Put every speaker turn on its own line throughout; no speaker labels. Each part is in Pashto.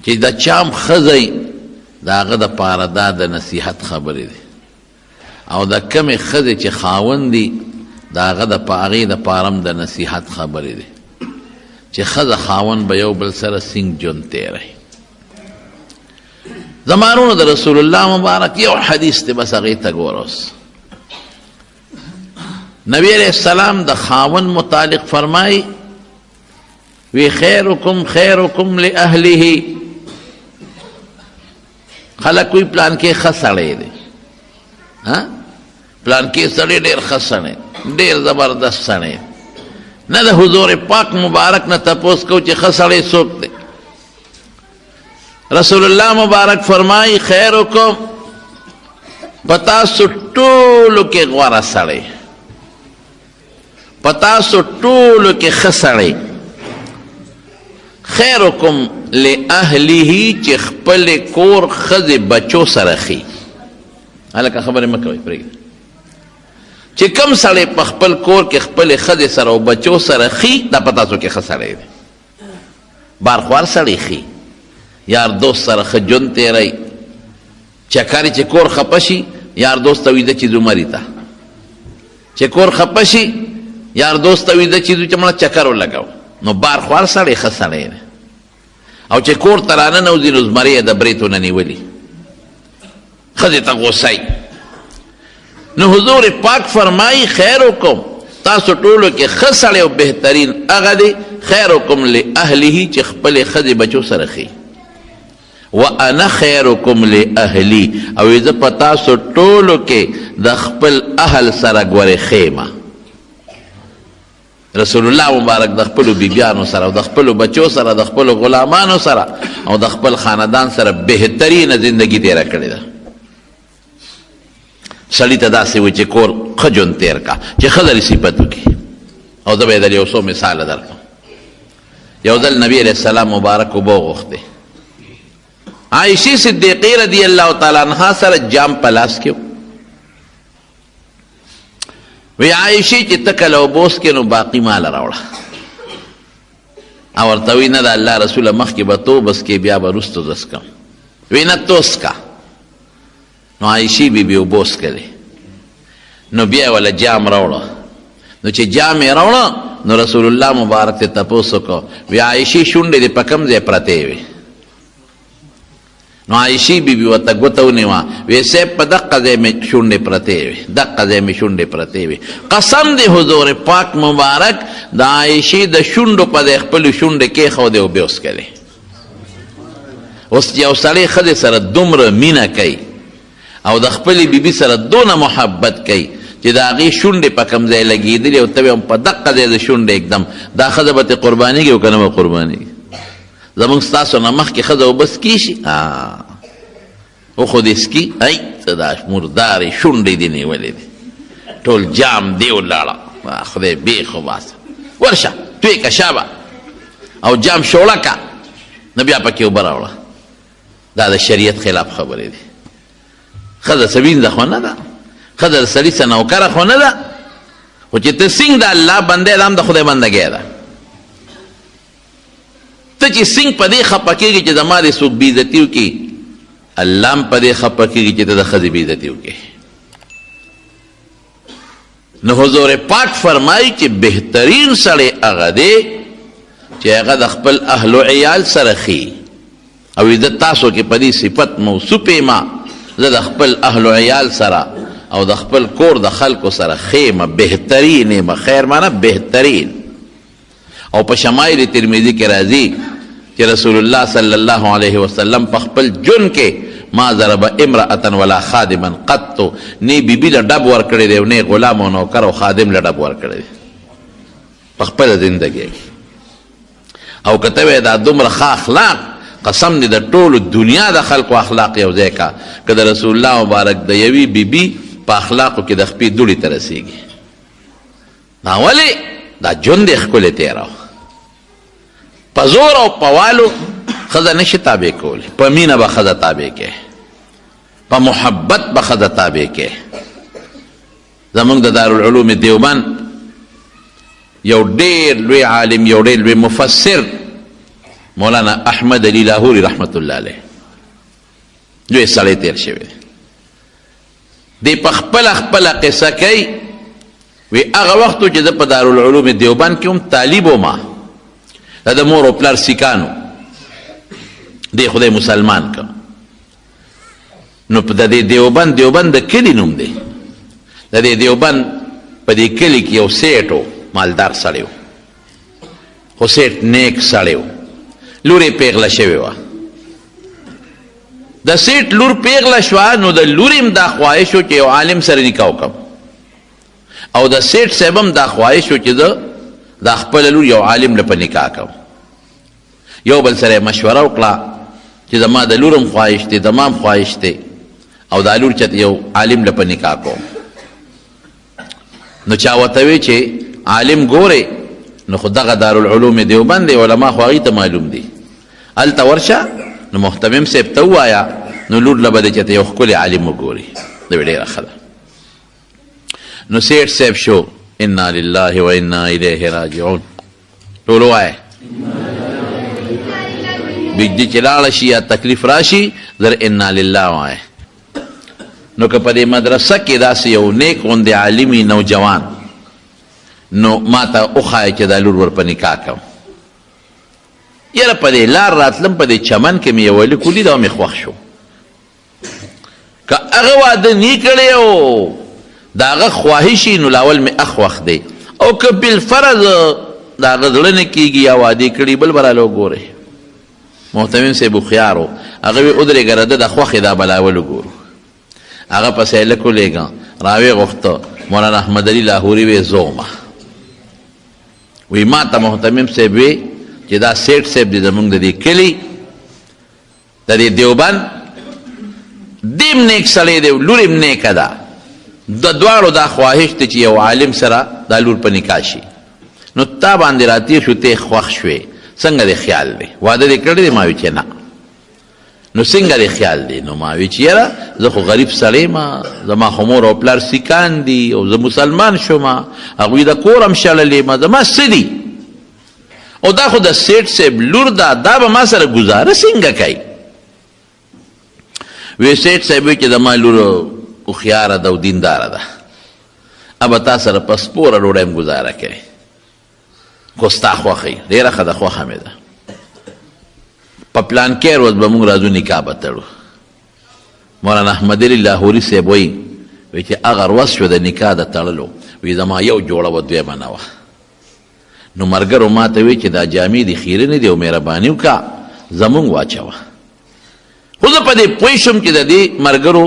چې د چام ښځی د هغه دپاره دا د نصیحت خبرې دی او د کمې ښځې چې خاوند دي د هغه هغې دپاره هم د نصیحت خبرې دی چې ښځه خاوند به یو بل سره سینګ ژوند تېروي. زمانونو د رسول الله مبارک یو حدیث دی، بس هغې ته ګوره اوس. نبی علیہ السلام د خاوند متعلق فرمایي وی خیرکم خیرکم لأهله. خلک وی پلان کې ښه سړی دی، پلان کې سړی ډېر ښه سړی، ډېر زبردست سړی. نه د حضور پاک مبارک نه تپوس کو چې ښه سړی څوک دی. رسول الله مبارک فرمایي خیرکم، پتاسو ټولو کې غوره سړی، پتاسو ټولو کې ښه سړی. خیرکم لأهله چې خپل کور ښځې بچو سره ښي. هلکه خبرې مه کوئ، پرېږدئ. چې کم سړی په خپل کور کې خپلې ښځې سره او بچو سره ښي، دا په تاسو کې ښه سړی دی. بارخوار سړی ښي، یار دوست سره ښه ژوند تېروي. چکرې چې کور خفه شي یار دوست ته ویده چې ځو مري ته، چې کور خفه شي یار دوست ته ویده چې ځو چې مړه چکر ولګو. نو بارخوار سړی ښه سړی دی. او چې کور ته راننوځي نو زمرې یې د برېتو نه نیولي، ښځې ته غوسه. نو حضور پاک فرمایي خیرکم، تاسو ټولو کې ښه سړی او بهترین هغه دی خیرکم لأهله چې خپلې ښځې بچو سره ښي. وانا خیرکم لأهلی، او زه په تاسو ټولو کې د خپل اهل سره ګورې ښیمه. رسول الله مبارک د خپلو بیبیانو سره او د خپلو بچو سره د خپلو غلامانو سره او د خپل خاندان سره بهترینه زندگی تیره کړې ده. سړي ته داسې وي چې کور ښه ژوند تېر کا، چې ښځه صفت وکړي. او زه به یې در یو څو مثاله درکړم. یو ځل نبی علیه السلام مبارک اوبه وغوښتې، عائشې صدیقې رضی الله تعالی عنها سره جام په لاس کې وی عائشې چې ته کله اوبه وڅښې نو باقي ماله راوړه. او ورته وی نه د الله رسوله مخکې به تو وڅښې بیا به وروسته زه څښم. وی نه تو څښه. نو عائشې بیبي اوبه وڅښلې، نو بیا یې وله جام راوړه. نو چې جام یې راوړه نو رسول الله مبارک ته تپوس وکړو، وی عائشې شونډې دې په کوم ځای پرتې وې؟ نو عائشې بیبي ورته ګوته ونیوه، وی صاحب په دقه ځای مې شونډې پرتې وې، دقه ځای مې شونډې پرتې وې. قسم دی حضور پاک مبارک د عائشې د شونډو په ځای خپلې شونډې کېښودې او بیا وڅښلې. اوس یو سړی ښځې سره دومره مینه کوي او د خپلې بیبي سره دونه محبت کوي چې د هغې شونډې په کوم ځای لګېدلې او ته به هم په دقه ځای د شونډې اکدم دا ښځه به ترې قربانېږي او که نه به قربانېږي. زمونږ ستاسو نه مخکې ښځه اوبه څکي شي، او خو دې څکي، ای څه دا مردارې شونډې دې نیولې دي، ټول جام دې ولاړه، خدای بیخ وباسه، ورشه توی که شابه او جام شوړه که، نه بیا پکې اوبه راوړه. دا د شریعت خلاف خبرې دي. ښځه څه وینځه خو نه ده، ښځه د سړي څه نوکره خو نه ده، خو چې ته سینګ د الله بنده دا هم د خدای بندګۍ ده. ته چې سینګ په دې خفه کېږي چې زما دې څوک بېعزتي وکړي، الله هم په دې خفه کېږي چې ته د ښځې بېعزتي وکړې. نو حضور پاک فرمایي چې بهترین سړی هغه دی چې هغه د خپل اهل و عیال سره ښي. او زه تاسو کې په دې صفت موصوف یم، زه د خپل اهل و عیال سره او د خپل کور د خلکو سره ښیمه، بهترین یم. خیر معنی بهترین. او په شمایل ترمذی کې راځي چې رسول الله صلی الله علیه وسلم په خپل جون کې ما ضرب امرأة ولا خادما قط، نه بیبي له ډب ورکړی دی، نه غلام او نوکر او خادم له ډب ورکړی دی په خپله زندګۍ کې. او که ته وایې دا دومره ښه اخلاق، قسم دی د ټولو دنیا د خلکو اخلاق یو ځای کا، که د رسول الله مبارک د یوې بیبي په اخلاقو کې د خپې دوړې ته رسېږي. نا ولې دا ژوند یې ښکلی تېره په زور او په والو ښځه نشي تابع کولی، په مینه به ښځه تابع کې، په محبت به ښځه تابع کې. زمونږ د دارالعلوم دیوبند یو ډېر لوی عالم، یو ډېر لوی مفسر مولانا احمد علی لاہوری رحمت الله علیه دوی سړی تیر شوی دی په خپله قصه کوي وی هغه وختو چې زه په دارالعلوم دیوبند کې هم طالب وم دا د مور او پلار سیکانو دی خدای مسلمان که نو په د دې دیوبند د کلي نوم دی د دې دیوبند په دې کلي کې یو سیټ و مالدار سړی و خو سیټ نیک سړی و لور یې پیغله شوې وه د سیټ لور پیغله شوه نو د لور هم دا خواهش و چې یو عالم سره نکاح وکړم او د سیټ صاحب هم دا خواهش و چې زه دا خپله لور یو عالم له په نکاح کړم یو بل سره مشوره وکړه چې زما د لور هم خواهش دی زما هم خواهش دی او دا لور چې یو عالم له په نکاح کوم نو چا ورته وی چې عالم ګورې نو خو دغه دارالعلوم دیوبند دی علما خو هغې ته معلوم دي هلته ورشه نو محتمم صاحب ته ووایه نو لور له به دی چې ته یو ښکلی عالم وګوري دا به ډېره ښه ده نو سیټ صاحب شو انا لله و انا الیه راجعون ټول ووایه بجلی چې لاړه شي یا تکلیف راشي زر انا لله وایه نو که په دې مدرسه کې داسې یو نیک غوندې عالمي نوجوان نو ما ته وښایه چې دا لور ور په نکاح کړم یاره په دې لار راتلم په دې چمن کې مې یو لیک ولید او مې خوښ شو که هغه واده نی کړی او د هغه خواهشي نو لاول مې اخ وخت دی او که بالفرض د هغه زړه نه کېږي یا واده کړي بل به راله وګورئ محتمم صاحب هوښیار و هغه وی ودرېږه د د خوښې دا به لاول وګورو هغه پسې هلک ولېږه راویې غوښته مولانا احمد علي لاهوري وی زومه وی ما ته محتمم صاحب وی چې دا سیټ صاحب دی زمونږ د دې کلي د دې دیوبند دیم نیک سړی دی لور هم نیکه ده د دواړو دا خواهش دی چې یو عالم سره دا لور په نکاح شي نو تا باندې راتېر شو ته خوښ شوې څنګه دې خیال دی واده دې کړی دی ما وی چې نه نو څنګه دې خیال دی نو ما وی چې یاره زه خو غریب سړی ما زما خو مور او پلار سیکان دي او زه مسلمان شوم هغوی د کور هم شړلې ما زما څه دي او دا خو د سیټ صاحب لور ده دا به ما سره ګزاره څنګه کوي وی سیټ صاحب وی چې زما لور هوښیاره ده او دینداره ده ابه تا سره په سپوره ډوډۍ هم ګزاره کوي خو ستا خوښه ډېره ښه ده خوښه مې ده په پلان کې ورځ به موږ راځو نکاح به تړو مولانا احمد علي لاهوري صاحب وایي چې هغه ورځ شو د نکاح د تړلو وی زما یو جوړه به دویمه نه وه نو ملګرو ما ته وی چې دا جامې دي خیرې نه دي او مهرباني وکړه زمونږ واچوه خو زه په دې پوه شم چې د دې ملګرو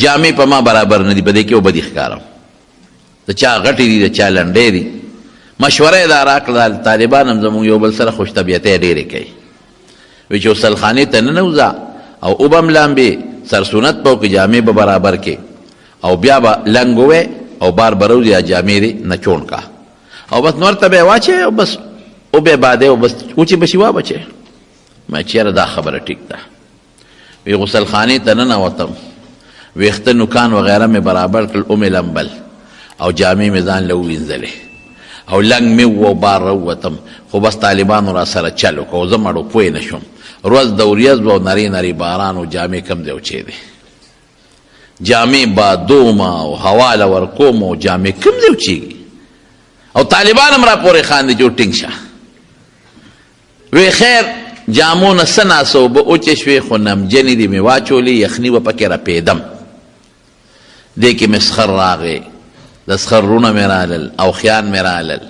جامې په ما برابر نه دي په دې کې اوبه دي ښکارم د چا غټې دي د چا لنډې دي مشوره یې دا راکړه طالبان هم زمونږ یو بل سره خوش طبیعتۍ ډېرې کوي وی چې غسلخانې ته ننوځه او اوبه هم لامبې سرسونت به وکړي جامې به برابر کې او بیا به لنګ ووې او بار به روځي یا جامې دې نه چوڼ کا او بس نور ته به یې واچوې او بس اوبې بادې او بس وچې به شي وابچې ما چې یاره دا خبره ټیک ده وی غسلخانې ته ننوتم ویښته نوکان وغیره مې برابر کړل او مې لمبل او جامې مې ځان له ووینځلې او لنګ مې و بار راووتم خو بس طالبانو را سره چل وکړه او زه مړو پوه نه شوم ورځ د وریځ به او نرۍ نرۍ باران او جامې کم دی او چی دی جامې بادوم او هوا له ورکوم او جامې کم دی او چیږي او طالبان هم را پورې خاندي چې ټینګ شه وی خیر جامو نه څه ناسه اوبه اوچې شوې خو نمجنې دي مې واچولې یخني به پکې رپېدم دې کې مې سخر راغی د سخر رونه مې رالل او خیان مې رالل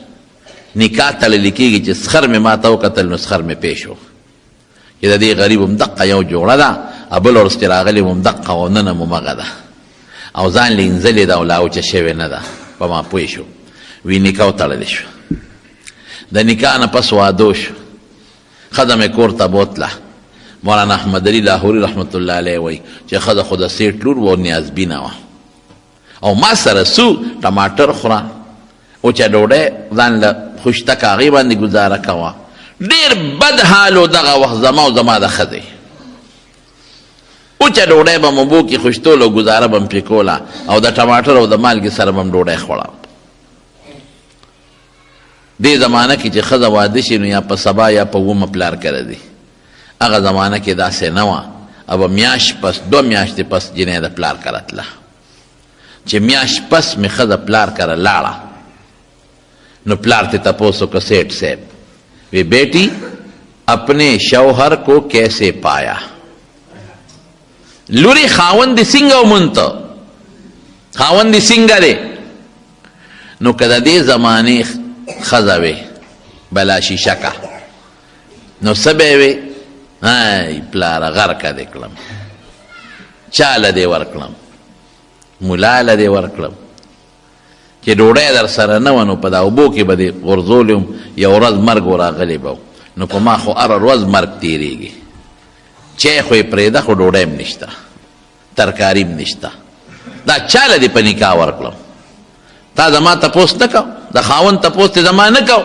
نکاح تړلی کېږي چې سخر مې ما ته وکتل نو سخر مې پېښ و چې د دې غریب هم دقه یو جوړه ده او بل ورځ چې راغلی هم دقه او نن هم همغه ده او ځان لینځلې ده او لا اوچه شوې نه ده په ما پوه شو وی نکاح وتړلی شو د نکاح نه پس واده شو ښځه مې کور ته بوتله مولانا احمد علي لاهوري رحمت الله علیه وایي چې ښځه خو د سیټ لور و نیازبینه وه او ما سره سو ټماټر خوره اوچه ډوډۍ ځان له خوشتک هغې باندې ګزاره کوه ډېر بد حال و دغه وخت زما او زما د ښځې اوچه ډوډۍ به م اوبو کې خوشتول او ګزاره به م پرې کوله او د ټماټر او د مالګې سره به م ډوډۍ خوړه دې زمانه کې چې ښځه واده شي نو یا په سبا یا په اومه پلار کره دی. هغه زمانه کې داسې نه وه. او میاشت پس 2 میاشتې پس جنۍ د پلار کره تله. چې میاشت پس مې ښځه پلار کره لاړه نو پلار ته تپوس وکړه سیټ صاحب وی بیٹی اپنے شوہر کو کیسے پایا؟ لوری خاوند څنګه ومونته؟ خاوند څنګه دی؟ نو که د دې زمانې ښځه وې بلا شیشکه نو څه به وې؟ ای پلاره غرقه دې کړم، چاله دې ورکړم، ملاله دې ورکړم، چې ډوډۍ در سره نه وه نو په دا اوبو کې به دې غورځولی وم، یو ورځ مرګ وراغلی به نو په ما خو هره ورځ مرګ تېرېږي، چای خو یې پرېږده خو ډوډۍ هم نشته، ترکاري هم نشته، دا چاله دې په نکاح ورکړم؟ تا زما تپوس نه کو، د خاوند تپوس ته زما نه کو.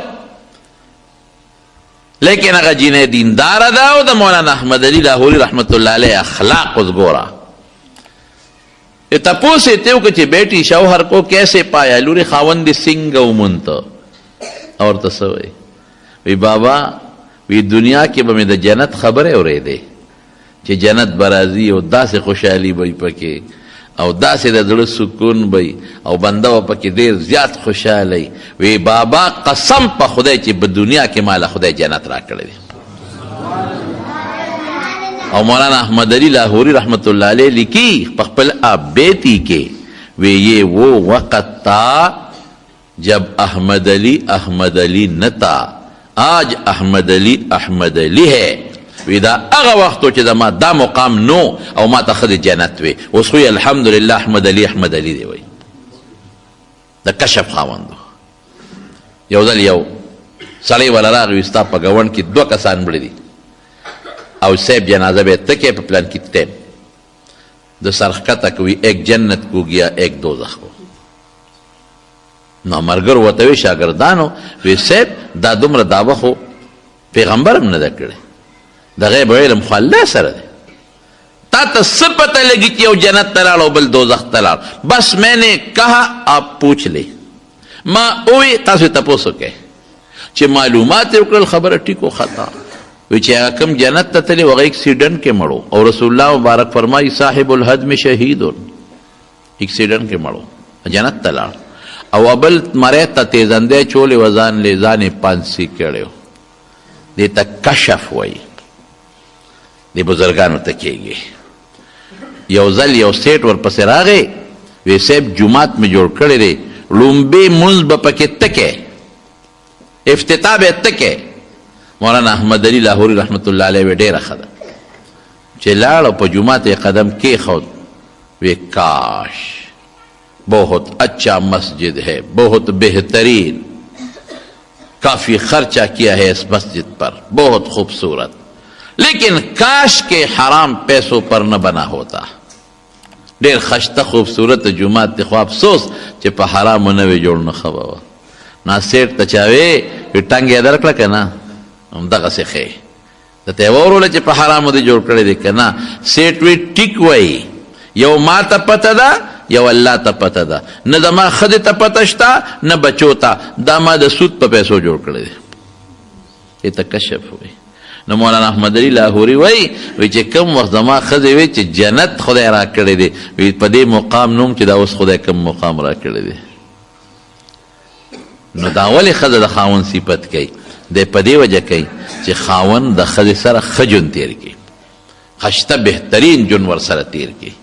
لیکن هغه جینۍ دینداره ده او د مولانا احمد علي لاهوري رحمت الله علیه اخلاق اوس ګوره. تپوس یې ته وکړه چې بیٹی شوهر کو کیسے پایا؟ لورې خاوند دې څنګه ومونته؟ او ورته څه وایي؟ وی بابا وی دنیا کې به مې د جنت خبرې اورېدې چې جنت به راځي او داسې خوشحالي به وي پکې او داسې د زړه سکون به او بنده به پکې ډېر زیات خوشحاله وي. بابا قسم په خدای چې په دنیا کې ماله خدای جنت راکړی دی. او مولانا احمد علی لاہوری رحمت اللہ علیہ لکھی په خپل بیتی کې وی یہ وہ وقت تھا جب احمد علی نہ تھا، آج احمد علی ہے. وی دا هغه وختو چې زما دا مقام نو او ما ته ښځې جنت وی، اوس خو الحمدلله احمد علی دی وی. د کشف خاوندو یو ځل یو سړی ولا راغی وی ستا په ګاونډ کې 2 کسان مړه دي او صاحب جنازه به تکې په پلان کې ټیم د سرخکته کوي ایک جنت کو گیا ایک دوزخ کو. نو مرګر وته وی شاګردانو وی صاحب دا دومره دعوه خو پیغمبر هم نه ده کړی، د غیب علم خو الله سره دی. تا ته څه پته لګي چې یو جنت ته لاړ او بل دوزخ ته لاړ؟ بس میں نے کہا آپ پوچھ لے. ما اوی تاسو تپوس وکړئ چې معلومات یې وکړل خبره ټیک و خطا. وی چې هغه کوم جنت ته تللی هغه اکسیډنټ کې مړو او رسول الله مبارک فرمایي صاحب الهدم شهید، اکسیډنټ کې مړو جنت ته لاړ. او بل مری ته تیزندی چولې و ځان لې ځان یې پانسي کړی و. دې ته کشف وایي، دی بزرگانو ته کېږي. یو ځل یو سیټ ورپسې راغی وی صاحب جومات مې جوړ کړی دی، لومبې مونځ به پکې تکې، افتتاح به تکې. مولانا احمد علی لاہوری رحمت اللہ علیہ وی ډېره ښه ده چې لاړ او په جومات یې قدم کېښود وی کاش بہت اچھا مسجد ہے، بہت بہترین، کافی خرچہ کیا ہے اس مسجد پر، بہت خوبصورت، لیکن کاش کے حرام پیسوں پر نہ بنا ہوتا. ډېر خشته خوبصورت جومات دی خو افسوس چې په حرامو نه وی جوړ نه ښه به وه. نا سیټ ته چا وی ټنګ یې درکړه که نه؟ همدغسې ښې درته یې ووروله چې په حرامو دې جوړ کړی دی که نه؟ سیټ وی ټیک وایي، یو ما ته پته ده یو الله ته پته ده، نه زما ښځې ته پته شته نه بچو ته، دا ما د سود په پیسو جوړ کړی دی. دې ته کشف وایي. نو مولانا احمد علی لاہوری وی چې کم وخت زما ښځې وی چې جنت خدای را کړی دی، وی په دې مقام نوم چې دا اوس خدای کم مقام را کړی دی. نو دا ولې ښځه د خاوند صفت کوي؟ دی په دې وجه کوي چې خاوند د ښځې سره ښه ژوند تېر کړي، خشته بهترین ژوند ورسره تېر کړي.